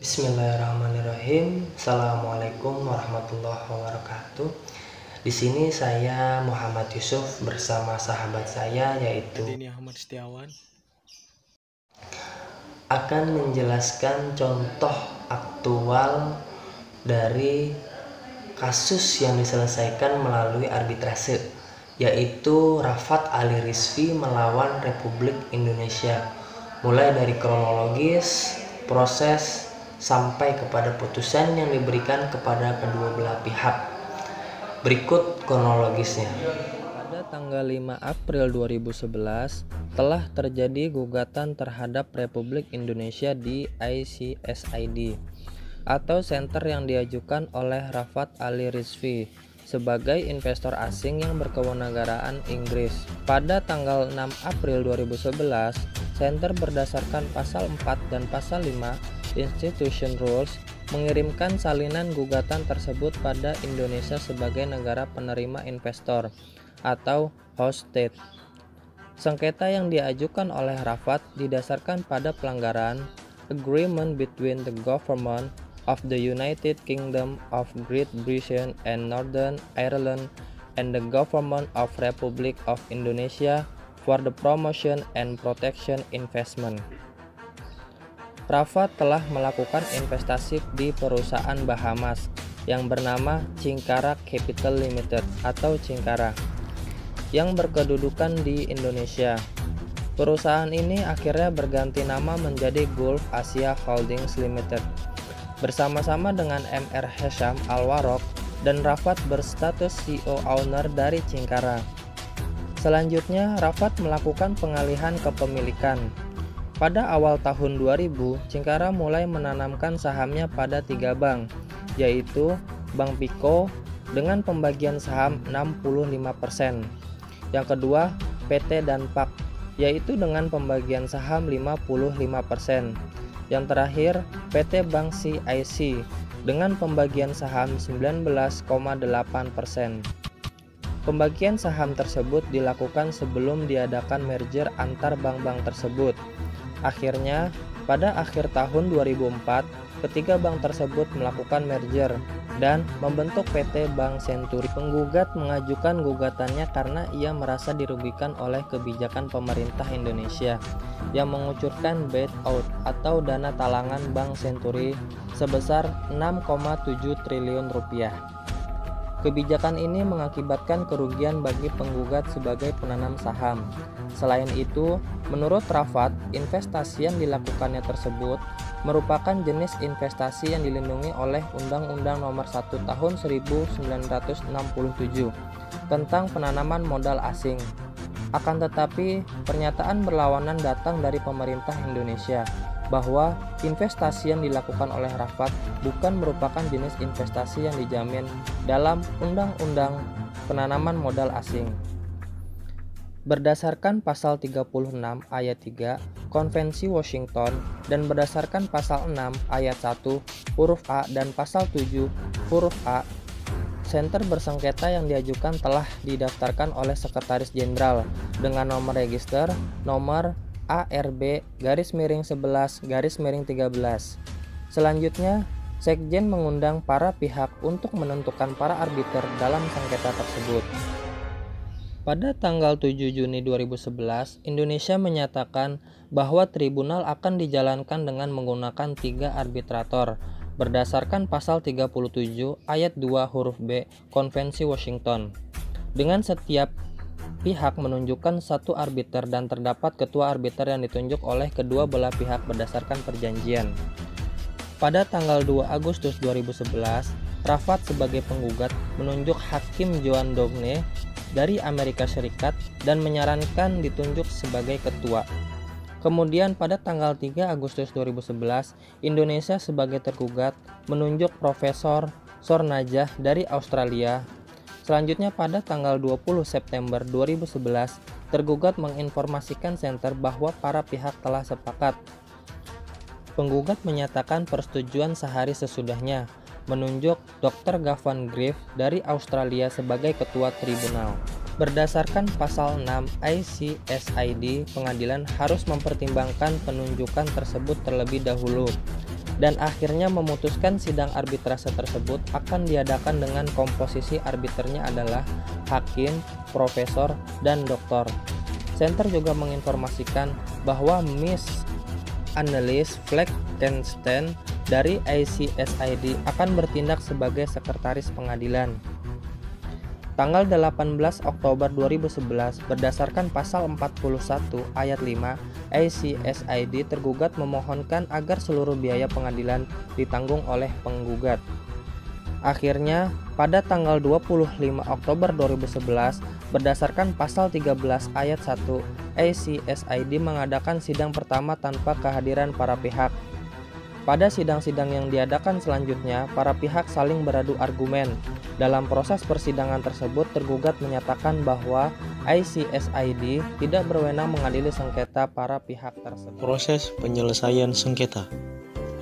Bismillahirrahmanirrahim. Assalamualaikum warahmatullahi wabarakatuh. Di sini saya Muhammad Yusuf bersama sahabat saya yaitu Deni Ahmad Setiawan akan menjelaskan contoh aktual dari kasus yang diselesaikan melalui arbitrase, yaitu Rafat Ali Rizvi melawan Republik Indonesia, mulai dari kronologis, proses, sampai kepada putusan yang diberikan kepada kedua belah pihak. Berikut kronologisnya. Pada tanggal 5 April 2011 telah terjadi gugatan terhadap Republik Indonesia di ICSID atau center yang diajukan oleh Rafat Ali Rizvi sebagai investor asing yang berkewarganegaraan Inggris. Pada tanggal 6 April 2011, center berdasarkan pasal 4 dan pasal 5 Institution Rules mengirimkan salinan gugatan tersebut pada Indonesia sebagai negara penerima investor atau host state. Sengketa yang diajukan oleh Rafat didasarkan pada pelanggaran Agreement between the Government of the United Kingdom of Great Britain and Northern Ireland and the Government of Republic of Indonesia for the promotion and protection investment. Rafat telah melakukan investasi di perusahaan Bahamas yang bernama Cinkara Capital Limited atau Cinkara yang berkedudukan di Indonesia. Perusahaan ini akhirnya berganti nama menjadi Gulf Asia Holdings Limited bersama-sama dengan Mr. Hesham Al-Warok, dan Rafat berstatus CEO owner dari Cinkara. Selanjutnya, Rafat melakukan pengalihan kepemilikan. Pada awal tahun 2000, Cinkara mulai menanamkan sahamnya pada 3 bank, yaitu Bank Piko dengan pembagian saham 65%. Yang kedua, PT Danpak, yaitu dengan pembagian saham 55%. Yang terakhir, PT Bank CIC dengan pembagian saham 19,8%. Pembagian saham tersebut dilakukan sebelum diadakan merger antar bank-bank tersebut. Akhirnya, pada akhir tahun 2004, ketiga bank tersebut melakukan merger dan membentuk PT Bank Senturi. Penggugat mengajukan gugatannya karena ia merasa dirugikan oleh kebijakan pemerintah Indonesia yang mengucurkan bailout atau dana talangan Bank Senturi sebesar 6,7 triliun rupiah. Kebijakan ini mengakibatkan kerugian bagi penggugat sebagai penanam saham. Selain itu, menurut Rafat, investasi yang dilakukannya tersebut merupakan jenis investasi yang dilindungi oleh Undang-Undang Nomor 1 Tahun 1967 tentang penanaman modal asing. Akan tetapi, pernyataan berlawanan datang dari pemerintah Indonesia bahwa investasi yang dilakukan oleh Rafat bukan merupakan jenis investasi yang dijamin dalam Undang-Undang Penanaman Modal Asing. Berdasarkan pasal 36 ayat 3 Konvensi Washington dan berdasarkan pasal 6 ayat 1 huruf A dan pasal 7 huruf A, center bersengketa yang diajukan telah didaftarkan oleh Sekretaris Jenderal dengan nomor register nomor ARB-11-13. Selanjutnya, Sekjen mengundang para pihak untuk menentukan para arbiter dalam sengketa tersebut. Pada tanggal 7 Juni 2011, Indonesia menyatakan bahwa tribunal akan dijalankan dengan menggunakan 3 arbitrator berdasarkan pasal 37 ayat 2 huruf B Konvensi Washington. Dengan setiap pihak menunjukkan 1 arbiter dan terdapat ketua arbiter yang ditunjuk oleh kedua belah pihak berdasarkan perjanjian. Pada tanggal 2 Agustus 2011, Rafat sebagai penggugat menunjuk Hakim Joan Dogne dari Amerika Serikat dan menyarankan ditunjuk sebagai ketua. Kemudian pada tanggal 3 Agustus 2011, Indonesia sebagai tergugat menunjuk Profesor Sornajah dari Australia. Selanjutnya pada tanggal 20 September 2011, tergugat menginformasikan center bahwa para pihak telah sepakat. Penggugat menyatakan persetujuan sehari sesudahnya, menunjuk Dr. Gavan Griff dari Australia sebagai ketua tribunal. Berdasarkan pasal 6 ICSID, pengadilan harus mempertimbangkan penunjukan tersebut terlebih dahulu. dan akhirnya memutuskan sidang arbitrase tersebut akan diadakan dengan komposisi arbiternya adalah hakim, profesor, dan doktor. Center juga menginformasikan bahwa Miss Annelies Fleckenstein dari ICSID akan bertindak sebagai sekretaris pengadilan. Tanggal 18 Oktober 2011, berdasarkan pasal 41 ayat 5, ICSID tergugat memohonkan agar seluruh biaya pengadilan ditanggung oleh penggugat. Akhirnya, pada tanggal 25 Oktober 2011, berdasarkan pasal 13 ayat 1, ICSID mengadakan sidang pertama tanpa kehadiran para pihak. Pada sidang-sidang yang diadakan selanjutnya, para pihak saling beradu argumen. Dalam proses persidangan tersebut, tergugat menyatakan bahwa ICSID tidak berwenang mengadili sengketa para pihak tersebut. Proses penyelesaian sengketa.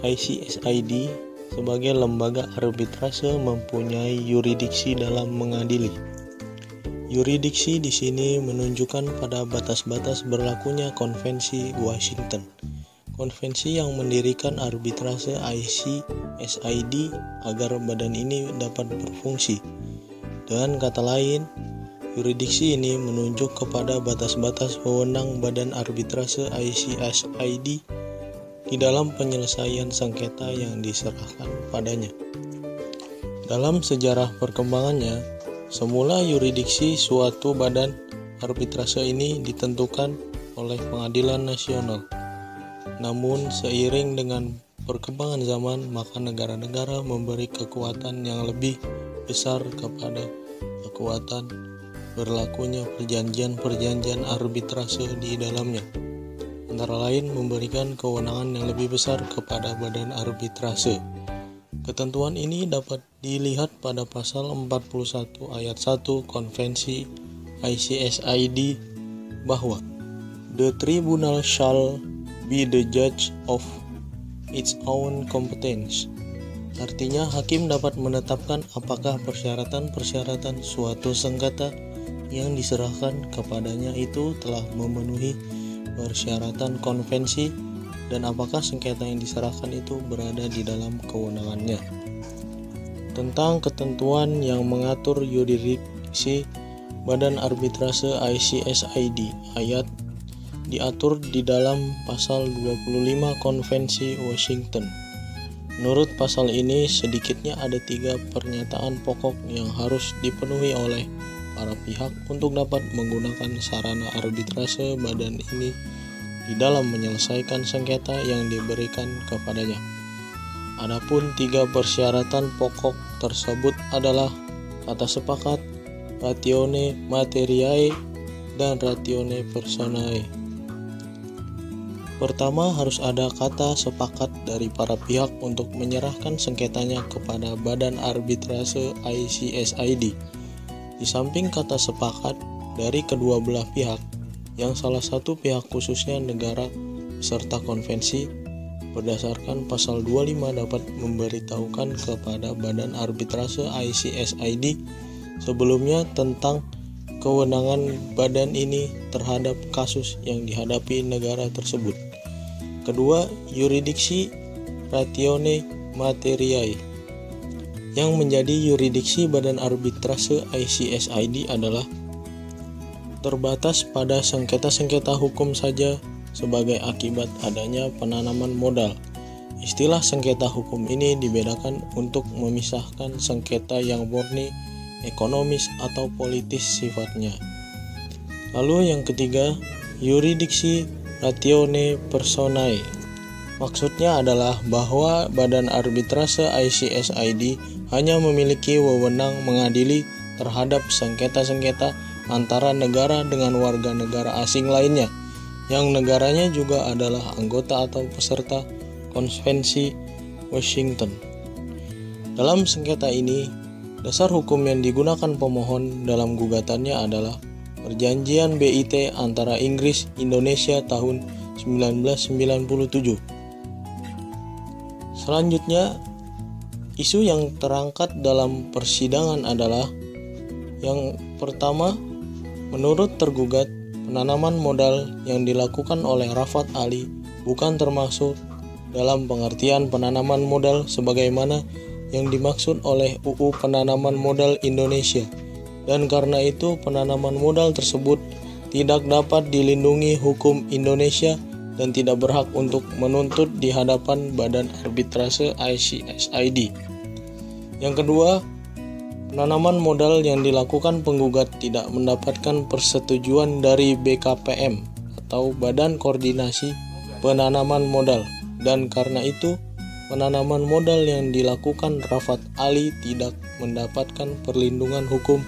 ICSID sebagai lembaga arbitrase mempunyai yurisdiksi dalam mengadili. Yurisdiksi di sini menunjukkan pada batas-batas berlakunya Konvensi Washington. Konvensi yang mendirikan arbitrase ICSID agar badan ini dapat berfungsi. Dengan kata lain, yurisdiksi ini menunjuk kepada batas-batas wewenang badan arbitrase ICSID di dalam penyelesaian sengketa yang diserahkan padanya. Dalam sejarah perkembangannya, semula yurisdiksi suatu badan arbitrase ini ditentukan oleh Pengadilan Nasional. Namun seiring dengan perkembangan zaman, maka negara-negara memberi kekuatan yang lebih besar kepada kekuatan berlakunya perjanjian-perjanjian arbitrase di dalamnya. Antara lain memberikan kewenangan yang lebih besar kepada badan arbitrase. Ketentuan ini dapat dilihat pada pasal 41 ayat 1 Konvensi ICSID bahwa the tribunal shall be the judge of its own competence. Artinya, hakim dapat menetapkan apakah persyaratan-persyaratan suatu sengketa yang diserahkan kepadanya itu telah memenuhi persyaratan konvensi dan apakah sengketa yang diserahkan itu berada di dalam kewenangannya. Tentang ketentuan yang mengatur yurisdiksi Badan Arbitrase ICSID, ayat diatur di dalam pasal 25 Konvensi Washington. Menurut pasal ini, sedikitnya ada 3 pernyataan pokok yang harus dipenuhi oleh para pihak untuk dapat menggunakan sarana arbitrase badan ini di dalam menyelesaikan sengketa yang diberikan kepadanya. Adapun 3 persyaratan pokok tersebut adalah kata sepakat, ratione materiae, dan ratione personae. Pertama, harus ada kata sepakat dari para pihak untuk menyerahkan sengketanya kepada Badan Arbitrase ICSID. Di samping kata sepakat dari kedua belah pihak, yang salah satu pihak khususnya negara peserta konvensi, berdasarkan pasal 25 dapat memberitahukan kepada Badan Arbitrase ICSID sebelumnya tentang kewenangan badan ini terhadap kasus yang dihadapi negara tersebut. Kedua, yurisdiksi ratione materiae. Yang menjadi yurisdiksi Badan Arbitrase ICSID adalah terbatas pada sengketa-sengketa hukum saja sebagai akibat adanya penanaman modal. Istilah sengketa hukum ini dibedakan untuk memisahkan sengketa yang murni ekonomis atau politis sifatnya. Lalu yang ketiga, yurisdiksi ratione personae. Maksudnya adalah bahwa Badan Arbitrase ICSID hanya memiliki wewenang mengadili terhadap sengketa-sengketa antara negara dengan warga negara asing lainnya, yang negaranya juga adalah anggota atau peserta Konvensi Washington. Dalam sengketa ini, dasar hukum yang digunakan pemohon dalam gugatannya adalah Perjanjian BIT antara Inggris Indonesia tahun 1997. Selanjutnya, isu yang terangkat dalam persidangan adalah yang pertama, menurut tergugat, penanaman modal yang dilakukan oleh Rafat Ali bukan termasuk dalam pengertian penanaman modal sebagaimana yang dimaksud oleh UU Penanaman Modal Indonesia, dan karena itu penanaman modal tersebut tidak dapat dilindungi hukum Indonesia dan tidak berhak untuk menuntut di hadapan Badan Arbitrase ICSID. Yang kedua, penanaman modal yang dilakukan penggugat tidak mendapatkan persetujuan dari BKPM atau Badan Koordinasi Penanaman Modal, dan karena itu penanaman modal yang dilakukan Rafat Ali tidak mendapatkan perlindungan hukum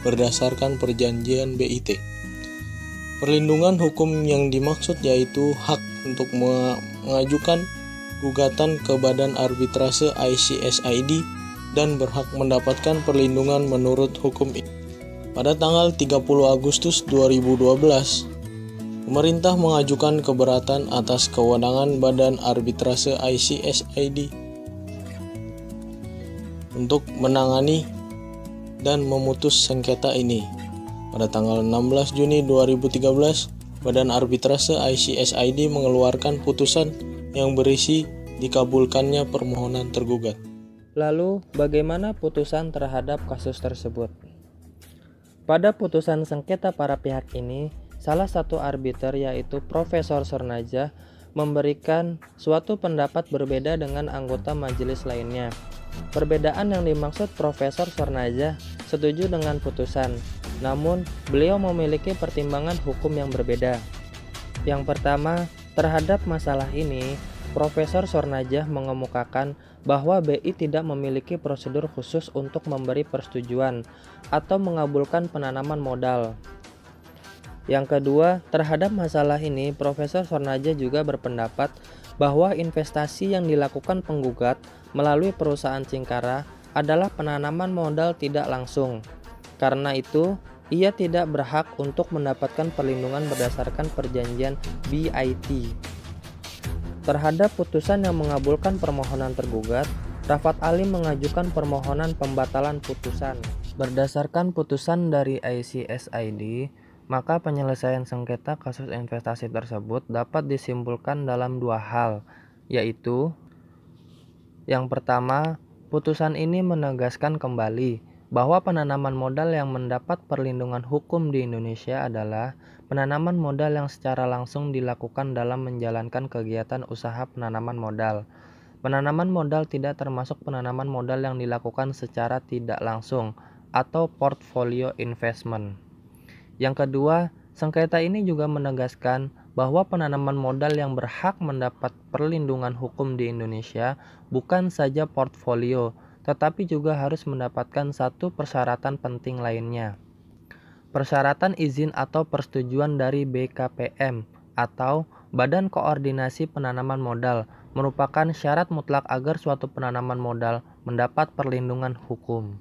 berdasarkan perjanjian BIT. Perlindungan hukum yang dimaksud yaitu hak untuk mengajukan gugatan ke Badan Arbitrase ICSID dan berhak mendapatkan perlindungan menurut hukum ini. Pada tanggal 30 Agustus 2012, pemerintah mengajukan keberatan atas kewenangan Badan Arbitrase ICSID untuk menangani dan memutus sengketa ini. Pada tanggal 16 Juni 2013, Badan Arbitrase ICSID mengeluarkan putusan yang berisi dikabulkannya permohonan tergugat. Lalu, bagaimana putusan terhadap kasus tersebut? Pada putusan sengketa para pihak ini, salah satu arbiter yaitu Profesor Sornajah memberikan suatu pendapat berbeda dengan anggota majelis lainnya. Perbedaan yang dimaksud Profesor Sornajah setuju dengan putusan, namun beliau memiliki pertimbangan hukum yang berbeda. Yang pertama, terhadap masalah ini, Profesor Sornajah mengemukakan bahwa BI tidak memiliki prosedur khusus untuk memberi persetujuan atau mengabulkan penanaman modal. Yang kedua, terhadap masalah ini, Profesor Sornajah juga berpendapat bahwa investasi yang dilakukan penggugat melalui perusahaan Cingkara adalah penanaman modal tidak langsung. Karena itu, ia tidak berhak untuk mendapatkan perlindungan berdasarkan perjanjian BIT. Terhadap putusan yang mengabulkan permohonan tergugat, Rafat Ali mengajukan permohonan pembatalan putusan. Berdasarkan putusan dari ICSID, maka penyelesaian sengketa kasus investasi tersebut dapat disimpulkan dalam dua hal, yaitu yang pertama, putusan ini menegaskan kembali bahwa penanaman modal yang mendapat perlindungan hukum di Indonesia adalah penanaman modal yang secara langsung dilakukan dalam menjalankan kegiatan usaha penanaman modal. Penanaman modal tidak termasuk penanaman modal yang dilakukan secara tidak langsung atau portfolio investment. Yang kedua, sengketa ini juga menegaskan bahwa penanaman modal yang berhak mendapat perlindungan hukum di Indonesia bukan saja portfolio, tetapi juga harus mendapatkan satu persyaratan penting lainnya. Persyaratan izin atau persetujuan dari BKPM atau Badan Koordinasi Penanaman Modal merupakan syarat mutlak agar suatu penanaman modal mendapat perlindungan hukum.